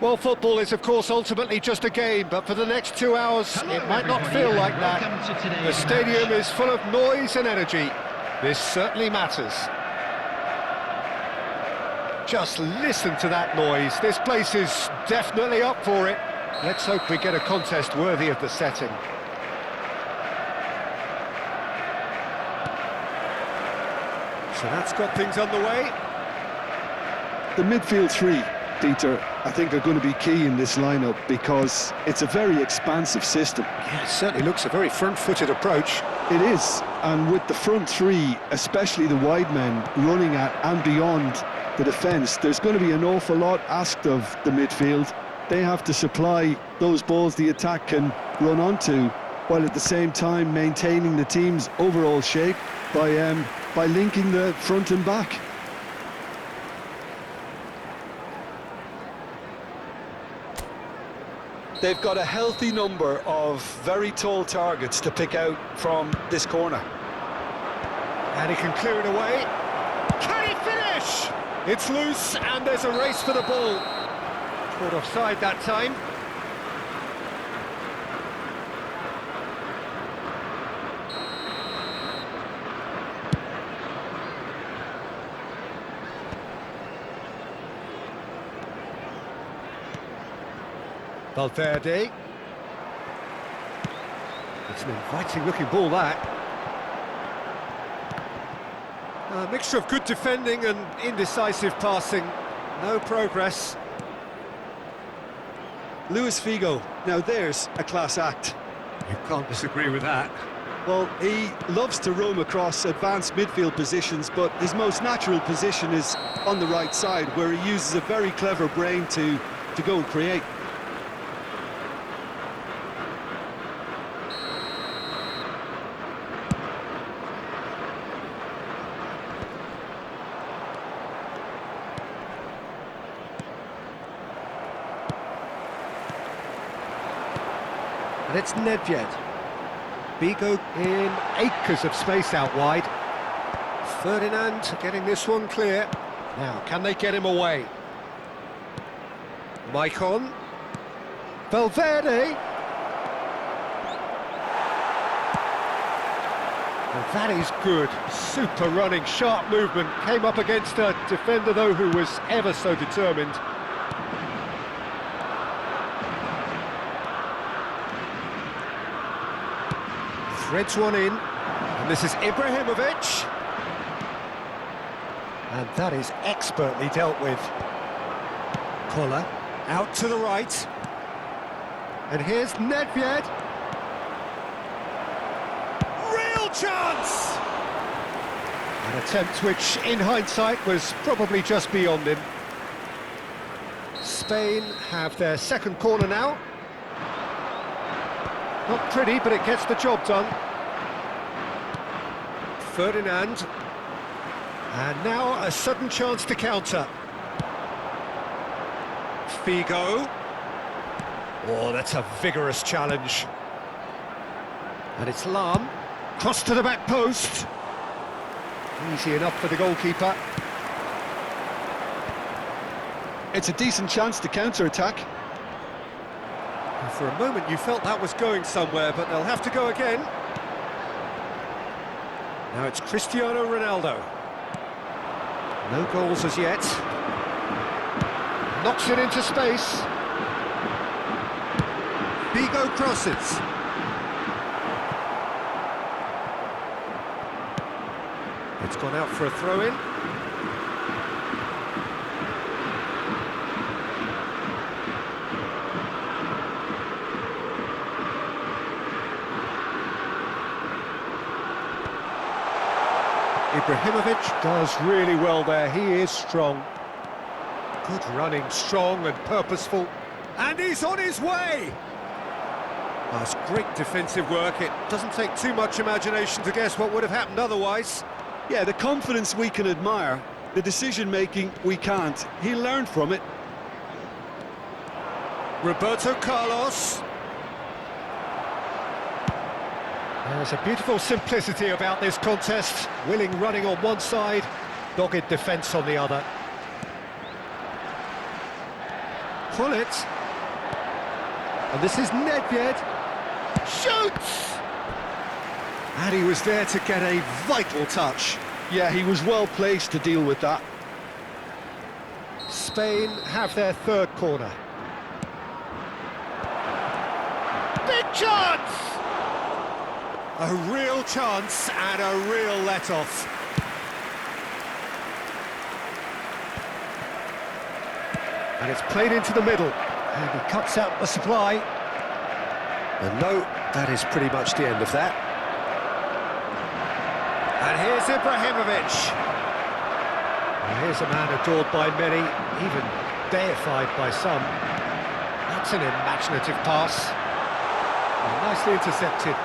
Well, football is, of course, ultimately just a game, but for the next 2 hours, it might not feel like that. The stadium is full of noise and energy. This certainly matters. Just listen to that noise. This place is definitely up for it. Let's hope we get a contest worthy of the setting. So that's got things underway. The midfield three, Peter, I think are going to be key in this lineup because it's a very expansive system. Yeah, it certainly looks a very front-footed approach. It is, and with the front three, especially the wide men running at and beyond the defence, there's going to be an awful lot asked of the midfield. They have to supply those balls the attack can run onto, while at the same time maintaining the team's overall shape by linking the front and back. They've got a healthy number of very tall targets to pick out from this corner. And he can clear it away. Can he finish? It's loose and there's a race for the ball. Caught offside that time. Valverde. It's an inviting looking ball, that. A mixture of good defending and indecisive passing. No progress. Luis Figo, now there's a class act. You can't disagree with that. Well, he loves to roam across advanced midfield positions, but his most natural position is on the right side, where he uses a very clever brain to go and create. And it's Nedved. Figo in acres of space out wide. Ferdinand getting this one clear. Now, can they get him away? Maicon. Valverde. Well, that is good. Super running, sharp movement. Came up against a defender, though, who was ever so determined. Threads one in, and this is Ibrahimovic. And that is expertly dealt with. Koller, out to the right. And here's Nedved. Real chance! An attempt which, in hindsight, was probably just beyond him. Spain have their second corner now. Not pretty, but it gets the job done. Ferdinand. And now a sudden chance to counter. Figo. Oh, that's a vigorous challenge. And it's Lahm. Cross to the back post. Easy enough for the goalkeeper. It's a decent chance to counter-attack. For a moment you felt that was going somewhere, but they'll have to go again. Now it's Cristiano Ronaldo. No goals as yet. Knocks it into space. Figo crosses. It's gone out for a throw-in. Ibrahimovic does really well there. He is strong. Good running, strong and purposeful. And he's on his way! That's great defensive work. It doesn't take too much imagination to guess what would have happened otherwise. Yeah, the confidence we can admire, the decision-making we can't. He learned from it. Roberto Carlos. There's a beautiful simplicity about this contest. Willing running on one side, dogged defence on the other. Gullit. And this is Nedved. Shoots! And he was there to get a vital touch. Yeah, he was well placed to deal with that. Spain have their third corner. Big chance! A real chance and a real let-off. And it's played into the middle. And he cuts out the supply. And no, that is pretty much the end of that. And here's Ibrahimovic. And here's a man adored by many, even deified by some. That's an imaginative pass. And nicely intercepted.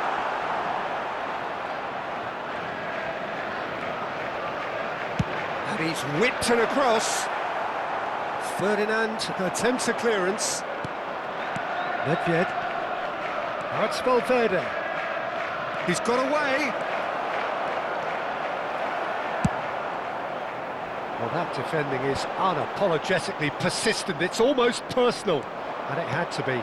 And he's whipped it across. Ferdinand attempts a clearance. Nedved. Now it's Valverde. He's got away. Well, that defending is unapologetically persistent. It's almost personal, and it had to be.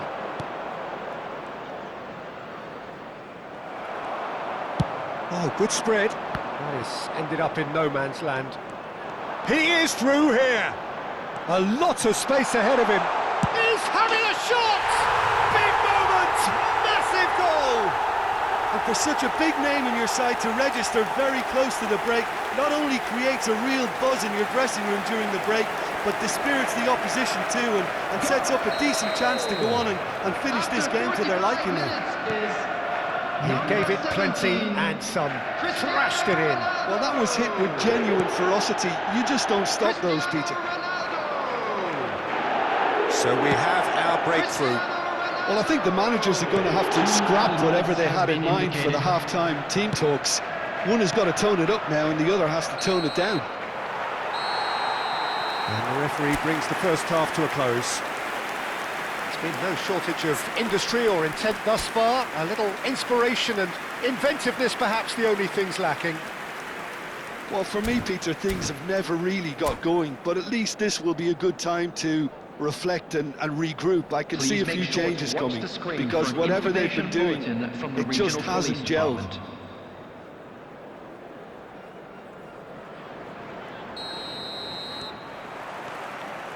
Oh, good spread. That is ended up in no man's land. He is through here. A lot of space ahead of him. He's having a shot! Big moment! Massive goal! And for such a big name in your side to register very close to the break, not only creates a real buzz in your dressing room during the break, but dispirits the opposition too, and sets up a decent chance to go on and finish this game to their liking now. He gave it plenty and some. Thrashed it in. Well, that was hit with genuine ferocity. You just don't stop those, Peter. So we have our breakthrough. Well, I think the managers are going to have to scrap whatever they had in mind for the half-time team talks. One has got to tone it up now, and the other has to tone it down. And the referee brings the first half to a close. There's been no shortage of industry or intent thus far. A little inspiration and inventiveness, perhaps the only things lacking. Well, for me, Peter, things have never really got going, but at least this will be a good time to reflect and regroup. I can see a few changes coming, because whatever they've been doing, it just hasn't gelled.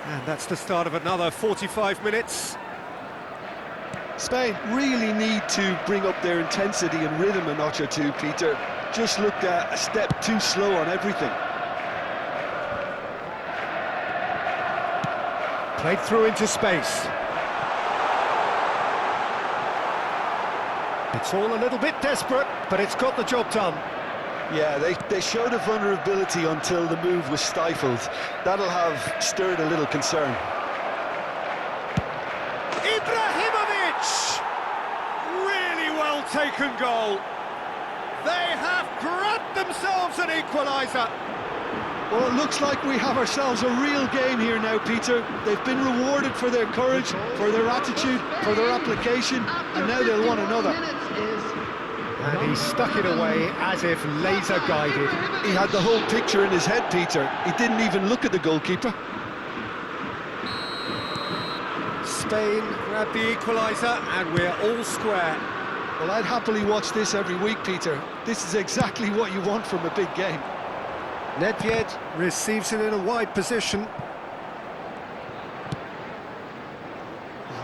And that's the start of another 45 minutes. Spain really need to bring up their intensity and rhythm a notch or two, Peter. Just looked a step too slow on everything. Played through into space. It's all a little bit desperate, but it's got the job done. Yeah, they showed a vulnerability until the move was stifled. That'll have stirred a little concern. Ibrahimovic! Really well taken goal. They have grabbed themselves an equaliser. Well, it looks like we have ourselves a real game here now, Peter. They've been rewarded for their courage, for their attitude, for their application, and now they'll want another. And he stuck it away as if laser-guided. He had the whole picture in his head, Peter. He didn't even look at the goalkeeper. Spain grabbed the equaliser, and we're all square. Well, I'd happily watch this every week, Peter. This is exactly what you want from a big game. Nedved receives it in a wide position.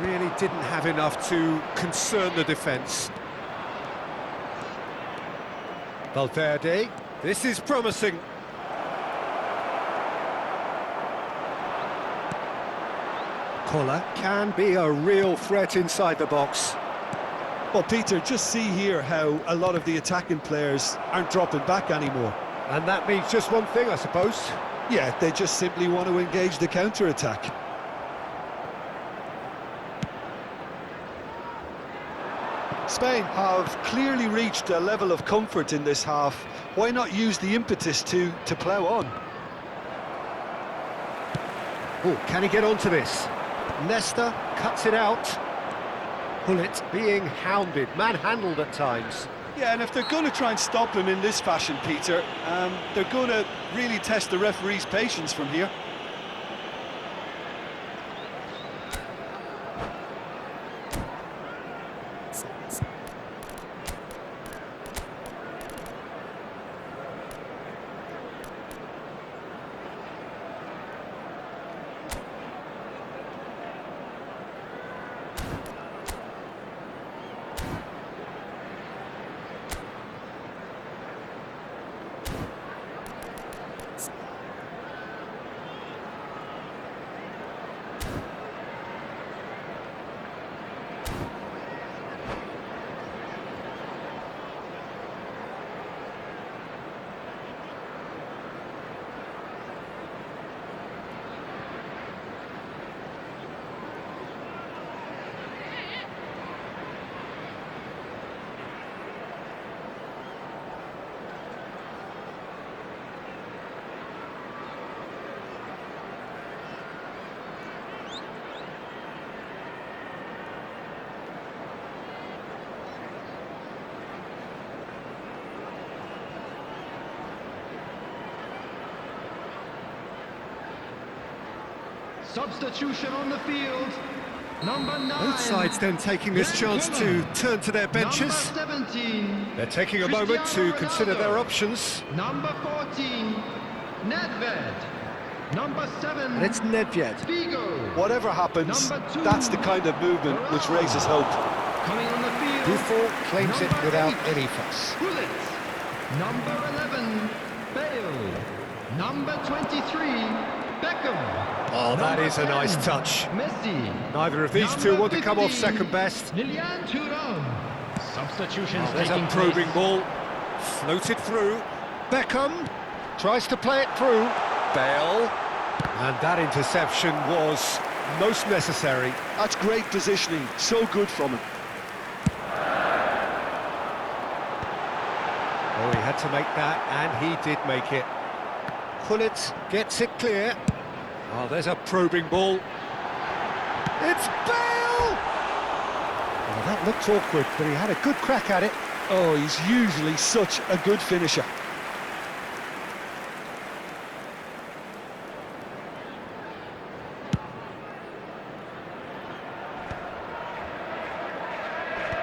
Really didn't have enough to concern the defence. Valverde, this is promising. Koller can be a real threat inside the box. Well, Peter, just see here how a lot of the attacking players aren't dropping back anymore. And that means just one thing, I suppose. Yeah, they just simply want to engage the counter-attack. Spain have clearly reached a level of comfort in this half. Why not use the impetus to plough on? Oh, can he get onto this? Nesta cuts it out. Gullit being hounded, manhandled at times. Yeah, and if they're going to try and stop him in this fashion, Peter, they're going to really test the referee's patience from here. Substitution on the field. Number 9. Both sides then taking this chance to turn to their benches. Number 17. They're taking a moment to Cristiano consider Ronaldo. their options. Number 14. Nedved. Number 7. And it's Nedved. Figo. Whatever happens, Number 2. that's the kind of movement which raises hope. Coming on the field. Buffon claims it Number without 8. any fuss. Gullit. Number 11. Bale. Number 23. Beckham. Oh, that Number is a 10, nice touch. Messi. Neither of these two Number want to come off 15, second best. Lilian Thuram. Substitutions Oh, there's taking a probing place. ball. Floated through. Beckham tries to play it through. Bale. And that interception was most necessary. That's great positioning, so good from him. Oh, he had to make that, and he did make it. Gullit gets it clear. Oh, there's a probing ball. It's Bale! Oh, that looked awkward, but he had a good crack at it. Oh, he's usually such a good finisher.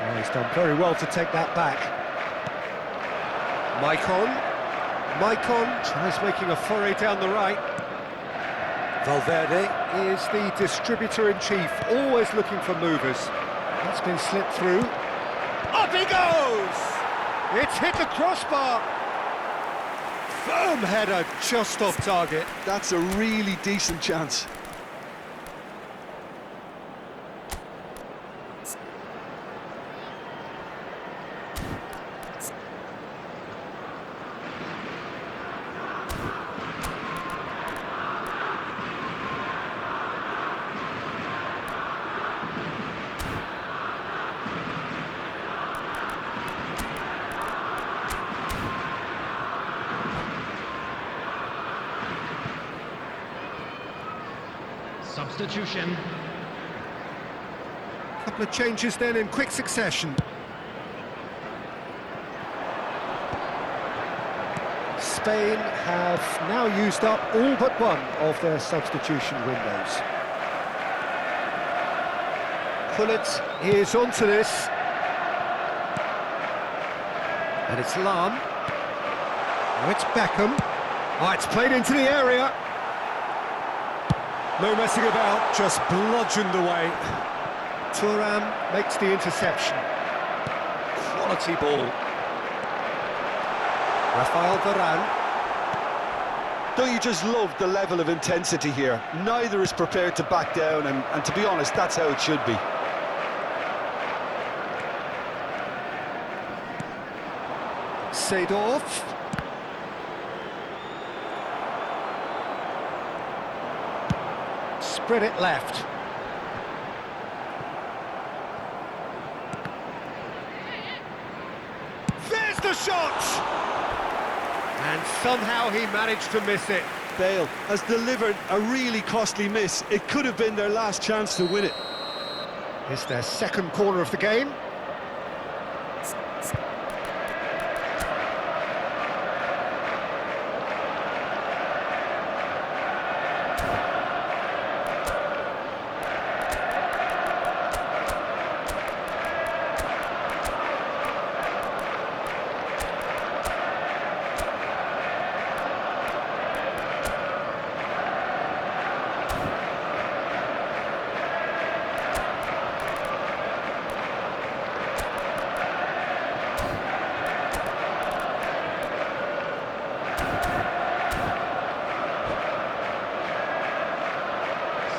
Oh, he's done very well to take that back. Maicon tries making a foray down the right. Valverde is the distributor-in-chief, always looking for movers. That's been slipped through. Up he goes! It's hit the crossbar. Firm header, just off target. That's a really decent chance. Substitution. Couple of changes then in quick succession. Spain have now used up all but one of their substitution windows. Gullit is onto this. And it's Lahm. Now it's Beckham. Oh, it's played into the area. No messing about, just bludgeoned away. Thuram makes the interception. Quality ball. Rafael Varane. Don't you just love the level of intensity here? Neither is prepared to back down, and to be honest, that's how it should be. Seedorf. Spread it left. There's the shot! And somehow he managed to miss it. Bale has delivered a really costly miss. It could have been their last chance to win it. It's their second corner of the game.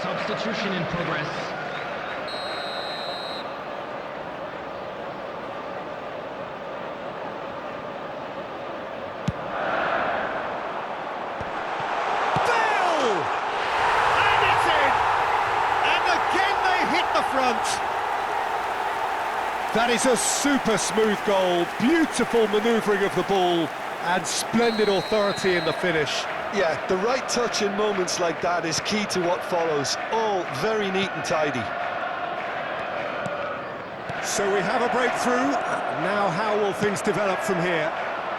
Substitution in progress. Bale! And it's in! And again they hit the front. That is a super smooth goal. Beautiful manoeuvring of the ball and splendid authority in the finish. Yeah, the right touch in moments like that is key to what follows. All very neat and tidy. So we have a breakthrough. Now how will things develop from here?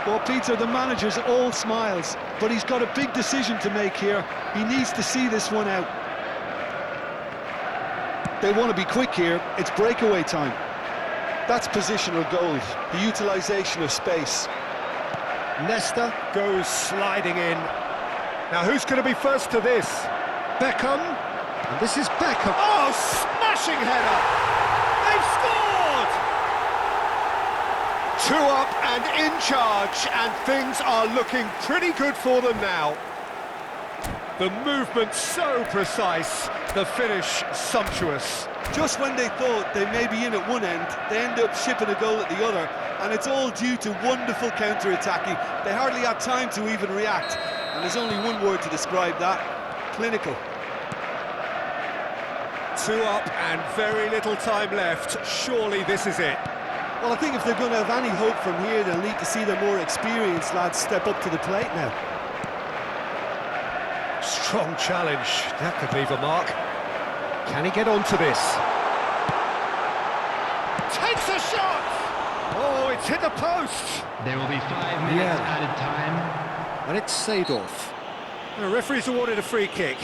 Well, Peter, the manager's all smiles, but he's got a big decision to make here. He needs to see this one out. They want to be quick here. It's breakaway time. That's positional goal, the utilisation of space. Nesta goes sliding in. Now who's going to be first to this? Beckham. And this is Beckham. Oh, smashing header! They've scored! 2 up and in charge, and things are looking pretty good for them now. The movement so precise, the finish sumptuous. Just when they thought they may be in at one end, they end up shipping a goal at the other, and it's all due to wonderful counter-attacking. They hardly had time to even react, and there's only one word to describe that: clinical. 2 up and very little time left. Surely this is it. Well, I think if they're going to have any hope from here, they'll need to see their more experienced lads step up to the plate now. Strong challenge. That could leave a mark. Can he get onto this? Takes a shot! Oh, it's hit the post! There will be 5 minutes added time. And it's Seedorf. The referee's awarded a free kick.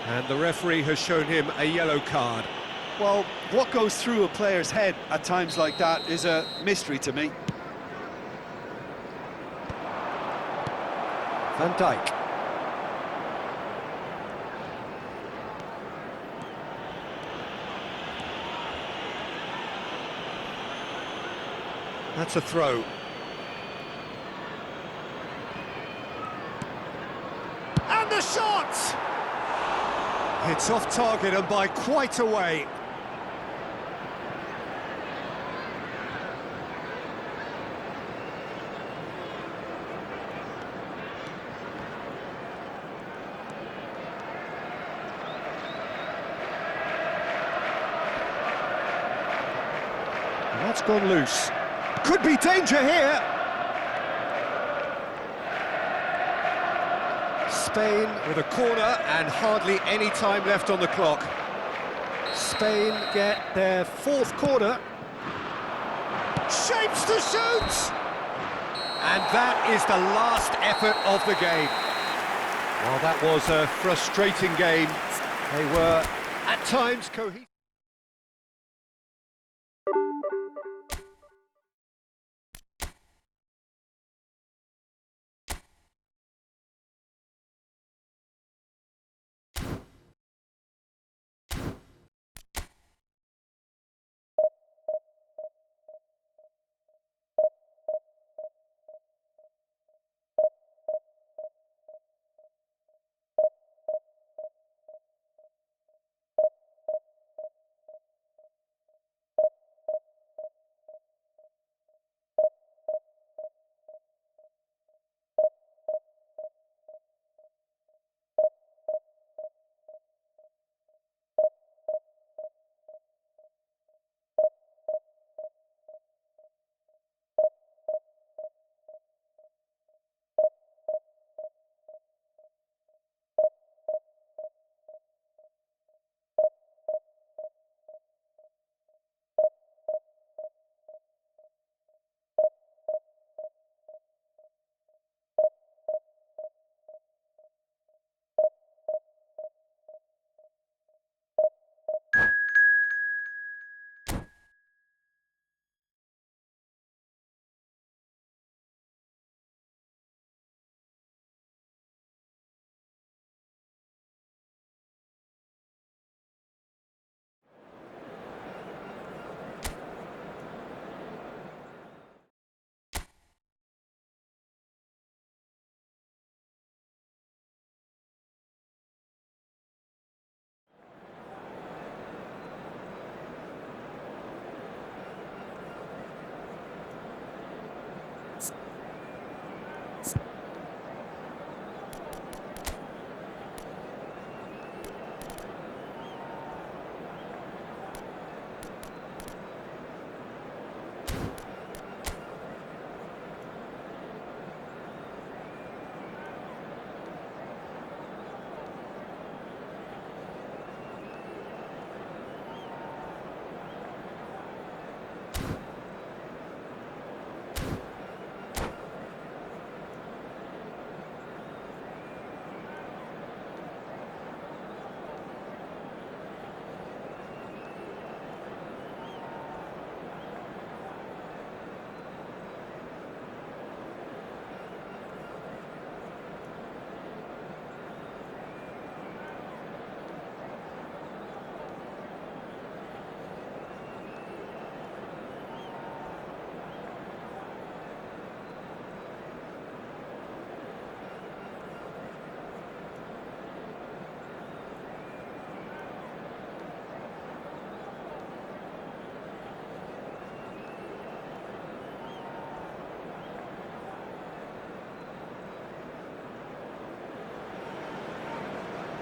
And the referee has shown him a yellow card. Well, what goes through a player's head at times like that is a mystery to me. Van Dijk. That's a throw. And the shot! It's off target and by quite a way. And that's gone loose. Could be danger here. Spain with a corner and hardly any time left on the clock. Spain get their 4th corner. Shapes to shoot! And that is the last effort of the game. Well, that was a frustrating game. They were, at times, cohesive.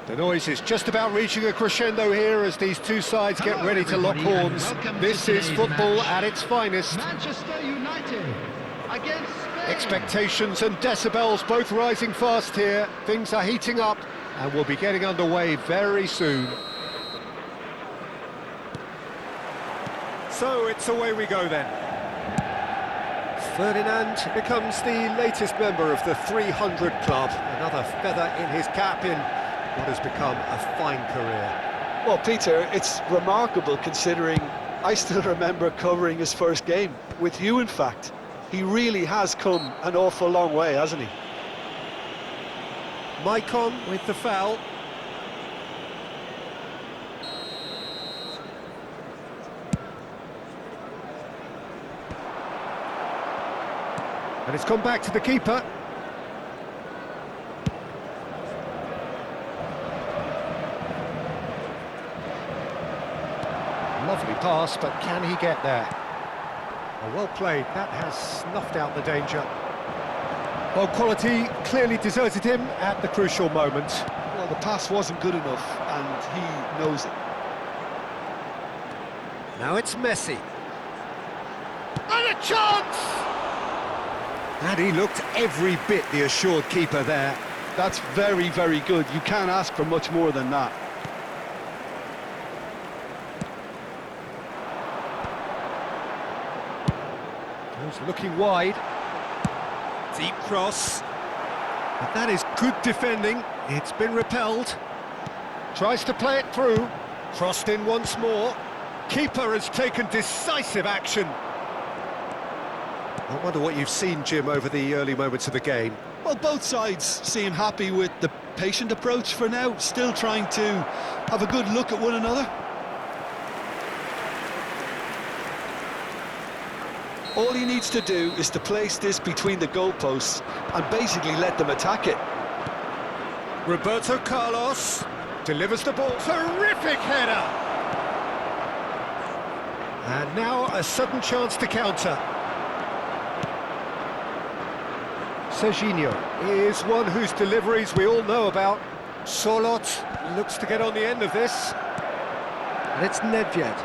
The noise is just about reaching a crescendo here as these two sides get ready to lock horns. This is football at its finest. Manchester United against Spain. Expectations and decibels both rising fast here. Things are heating up and we'll be getting underway very soon. So it's away we go then. Ferdinand becomes the latest member of the 300 club. Another feather in his cap in what has become a fine career. Well, Peter, it's remarkable considering I still remember covering his first game, with you in fact. He really has come an awful long way, hasn't he? Maicon with the foul. And it's come back to the keeper. Lovely pass, but can he get there? Well played, that has snuffed out the danger. Well, quality clearly deserted him at the crucial moment. Well, the pass wasn't good enough, and he knows it. Now it's Messi. And a chance! And he looked every bit the assured keeper there. That's very, very good. You can't ask for much more than that. He's looking wide. Deep cross. But that is good defending. It's been repelled. Tries to play it through. Crossed in once more. Keeper has taken decisive action. I wonder what you've seen, Jim, over the early moments of the game. Well, both sides seem happy with the patient approach for now, still trying to have a good look at one another. All he needs to do is to place this between the goalposts and basically let them attack it. Roberto Carlos delivers the ball. Terrific header! And now a sudden chance to counter. Serginho is one whose deliveries we all know about. Sorloth looks to get on the end of this. And it's Nedved.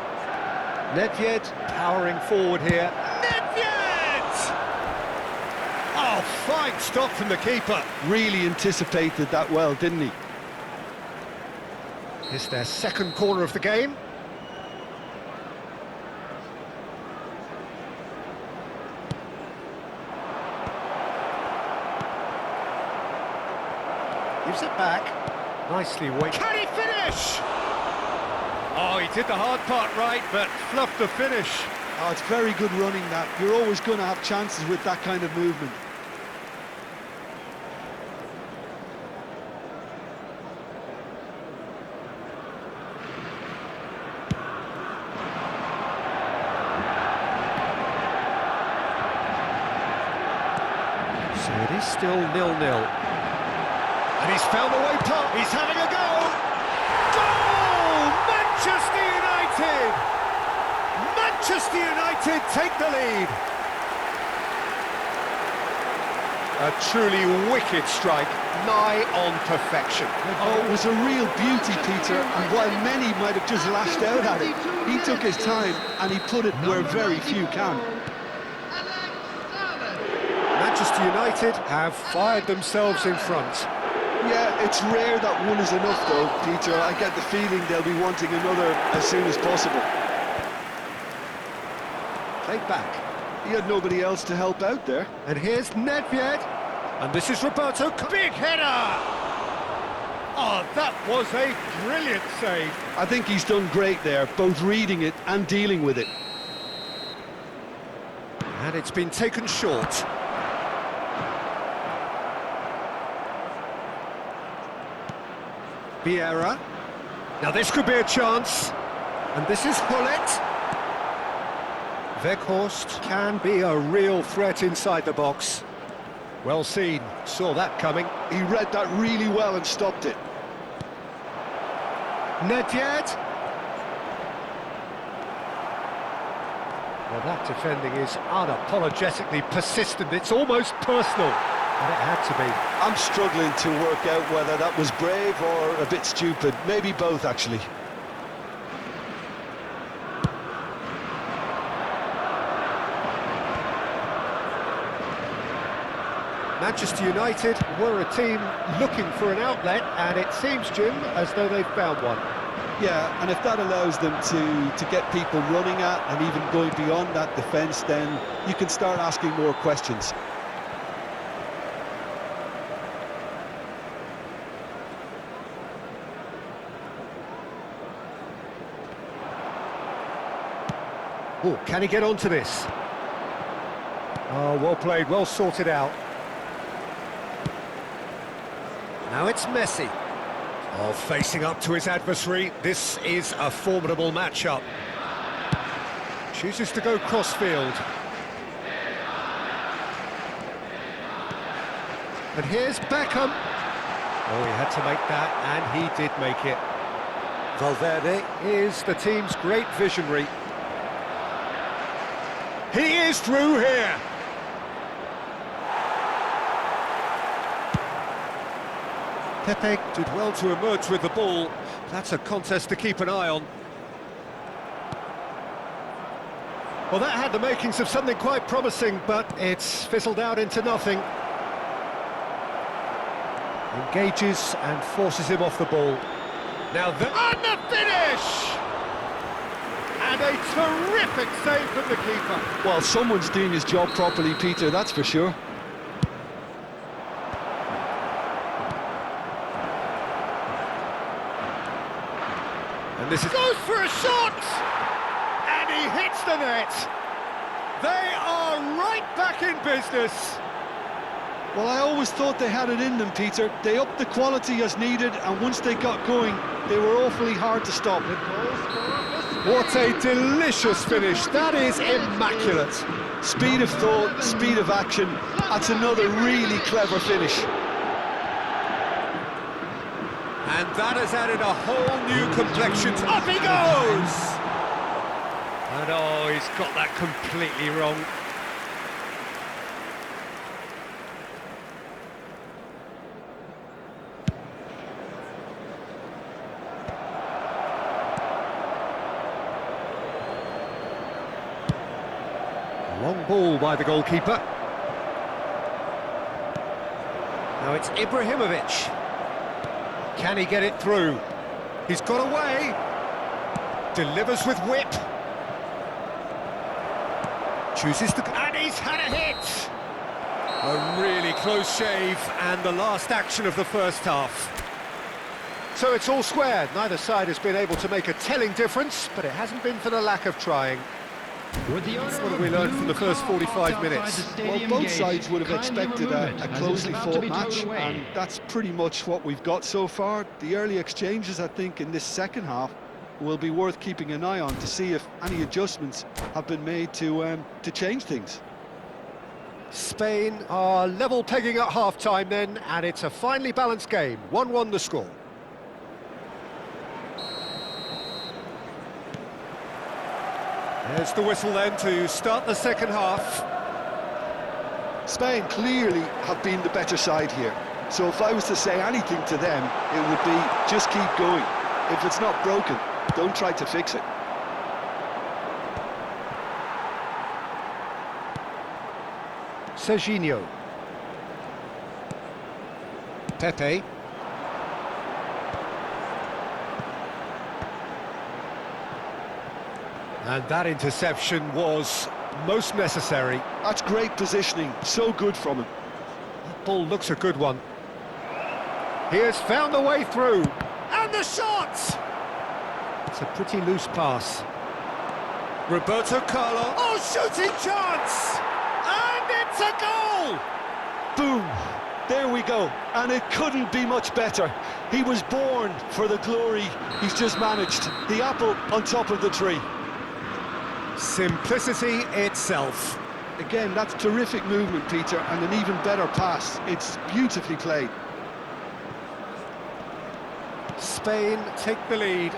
Nedved powering forward here. Nedved! Oh, fine stop from the keeper. Really anticipated that well, didn't he? It's their second corner of the game. Gives it back. Nicely weighted. Can he finish? Oh, he did the hard part right, but fluffed the finish. Oh, it's very good running that. You're always going to have chances with that kind of movement. So it is still 0-0. And he's found the way past. He's having a go. Goal! Manchester United! Manchester United take the lead. A truly wicked strike, nigh on perfection. Oh, it was a real beauty, Peter, and while many might have just lashed out at it, he took his time and he put it where very few can. Manchester United have fired themselves in front. Yeah, it's rare that one is enough though, Peter. I get the feeling they'll be wanting another as soon as possible. Played back. He had nobody else to help out there. And here's Nedved. And this is Roberto. Big header! Oh, that was a brilliant save. I think he's done great there, both reading it and dealing with it. And it's been taken short. Vieira. Now this could be a chance. And this is Hullet. Weghorst can be a real threat inside the box. Well seen, saw that coming. He read that really well and stopped it. Nedved. Well, that defending is unapologetically persistent. It's almost personal. And it had to be. I'm struggling to work out whether that was brave or a bit stupid. Maybe both, actually. Manchester United were a team looking for an outlet, and it seems, Jim, as though they've found one. Yeah, and if that allows them to get people running at and even going beyond that defence, then you can start asking more questions. Oh, can he get onto this? Oh, well played, well sorted out. Now it's Messi. Oh, facing up to his adversary. This is a formidable matchup. Chooses to go cross-field. And here's Beckham. Oh, he had to make that, and he did make it. Valverde is the team's great visionary. He is through here. Pepe did well to emerge with the ball. That's a contest to keep an eye on. Well, that had the makings of something quite promising, but it's fizzled out into nothing. Engages and forces him off the ball. Now on the finish! And a terrific save from the keeper. Well, someone's doing his job properly, Peter, that's for sure. And this is... goes for a shot! And he hits the net! They are right back in business! Well, I always thought they had it in them, Peter. They upped the quality as needed, and once they got going, they were awfully hard to stop. What a delicious finish. That is immaculate. Speed of thought, speed of action. That's another really clever finish. And that has added a whole new complexion. Up he goes! And oh, he's got that completely wrong. Long ball by the goalkeeper. Now it's Ibrahimovic. Can he get it through? He's got away. Delivers with whip. Chooses to... and he's had a hit! A really close shave, and the last action of the first half. So it's all square. Neither side has been able to make a telling difference, but it hasn't been for the lack of trying. What have we learned from the first 45 minutes? Well, both sides would have expected a closely fought match, and that's pretty much what we've got so far. The early exchanges, I think, in this second half will be worth keeping an eye on to see if any adjustments have been made to change things. Spain are level pegging at half-time then, and it's a finely balanced game. 1-1 the score. There's the whistle then to start the second half. Spain clearly have been the better side here. So if I was to say anything to them, it would be just keep going. If it's not broken, don't try to fix it. Serginho. Pepe. And that interception was most necessary. That's great positioning, so good from him. That ball looks a good one. He has found the way through. And the shot! It's a pretty loose pass. Roberto Carlos. Oh, shooting chance! And it's a goal! Boom! There we go. And it couldn't be much better. He was born for the glory he's just managed. The apple on top of the tree. Simplicity itself. Again, that's terrific movement, Peter, and an even better pass. It's beautifully played. Spain take the lead.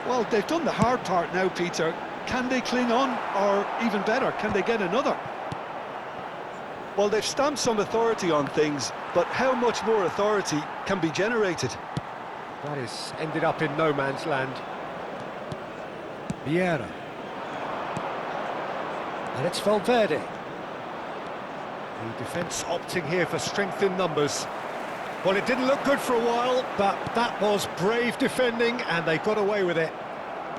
Well, they've done the hard part now, Peter. Can they cling on, or even better, can they get another? Well, they've stamped some authority on things, but how much more authority can be generated? That is ended up in no man's land. Vieira. And it's Valverde. The defence opting here for strength in numbers. Well, it didn't look good for a while, but that was brave defending, and they got away with it.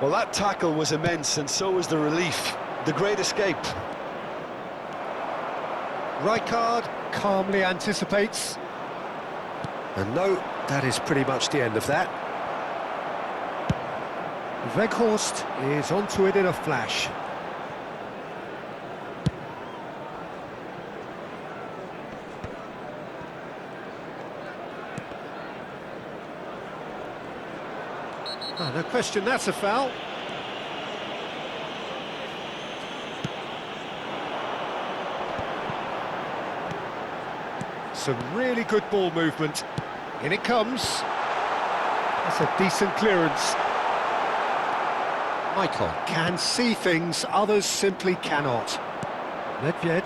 Well, that tackle was immense, and so was the relief. The great escape. Rijkaard calmly anticipates. And no, that is pretty much the end of that. Weghorst is onto it in a flash. Oh, no question, that's a foul. Some really good ball movement. In it comes. That's a decent clearance. Michael can see things others simply cannot. Nedved.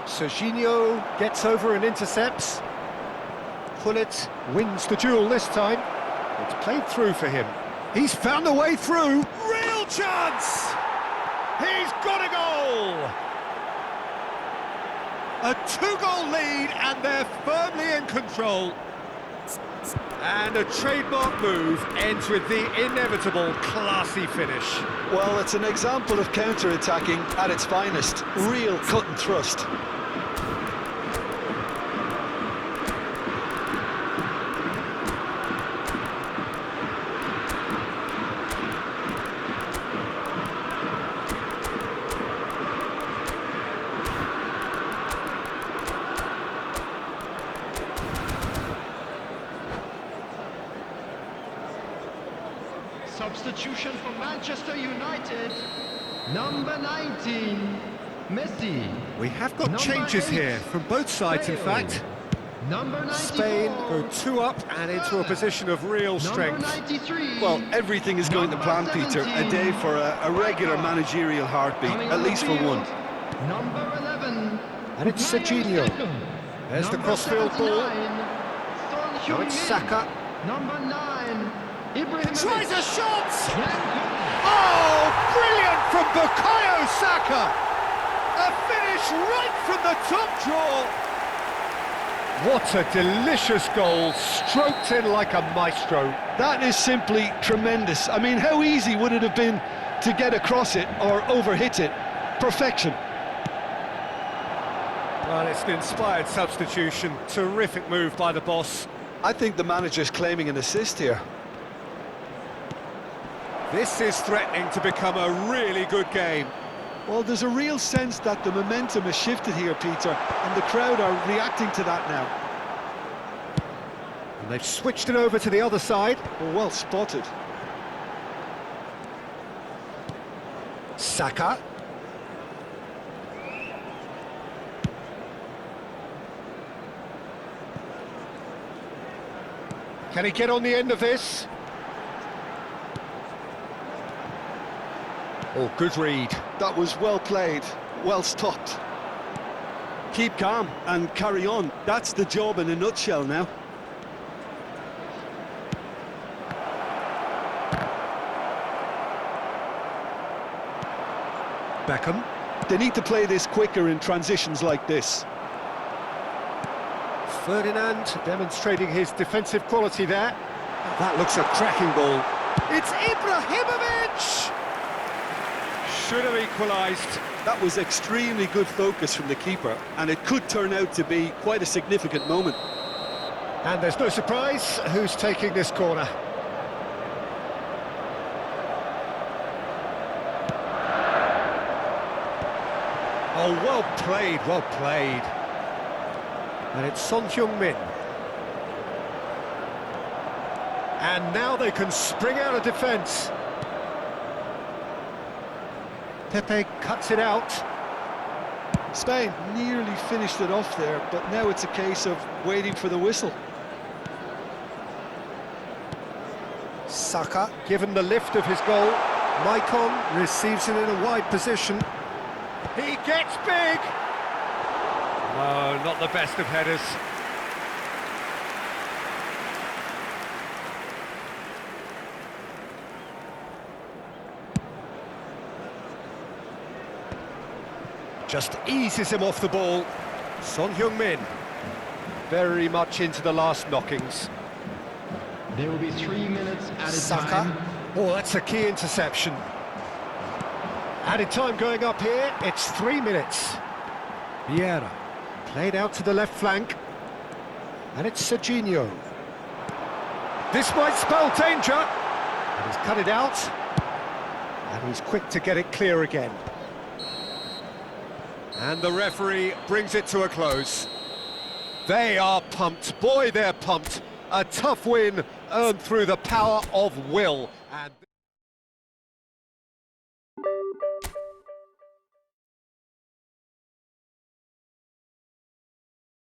Serginho gets over and intercepts. Gullit wins the duel this time. It's played through for him. He's found a way through. Real chance! He's got a goal! A two-goal lead, and they're firmly in control. And a trademark move ends with the inevitable classy finish. Well, it's an example of counter-attacking at its finest. Real cut and thrust. Substitution for Manchester United. Number 19, Messi. We have got Number changes 8, here from both sides, in Bale. fact. Number 94, Spain go two up and into a position of real Number strength. 93. Well, everything is going to plan, Peter. A day for a regular managerial heartbeat, Coming at on the least for field, one. Number 11. And it's Bukayo Serginho. Saka. There's the Number crossfield ball. 79, Son Now Heung-min. it's Saka. Number 9, Ibrahimovic. Tries a shot! Glenn Oh, brilliant from Bukayo Saka! A finish right from the top draw! What a delicious goal, stroked in like a maestro. That is simply tremendous. I mean, how easy would it have been to get across it or overhit it? Perfection. Well, it's an inspired substitution. Terrific move by the boss. I think the manager's claiming an assist here. This is threatening to become a really good game. Well, there's a real sense that the momentum has shifted here, Peter, and the crowd are reacting to that now. And they've switched it over to the other side. Well spotted. Saka. Can he get on the end of this? Oh, good read. That was well played, well stopped. Keep calm and carry on. That's the job in a nutshell now. Beckham. They need to play this quicker in transitions like this. Ferdinand demonstrating his defensive quality there. That looks a cracking ball. It's Ibrahimovic! Should have equalised. That was extremely good focus from the keeper, and it could turn out to be quite a significant moment. And there's no surprise who's taking this corner. Oh, well played, well played. And it's Son Heung-min. And now they can spring out of defence. Pepe cuts it out. Spain nearly finished it off there, but now it's a case of waiting for the whistle. Saka, given the lift of his goal, Maicon receives it in a wide position. He gets big! Oh, not the best of headers. Just eases him off the ball. Son Heung-min, very much into the last knockings. There will be 3 minutes added Saka. time. Oh, that's a key interception. Added time going up here, it's 3 minutes. Vieira, played out to the left flank. And it's Serginho. This might spell danger. And he's cut it out. And he's quick to get it clear again. And the referee brings it to a close. They are pumped. Boy, they're pumped. A tough win earned through the power of will. And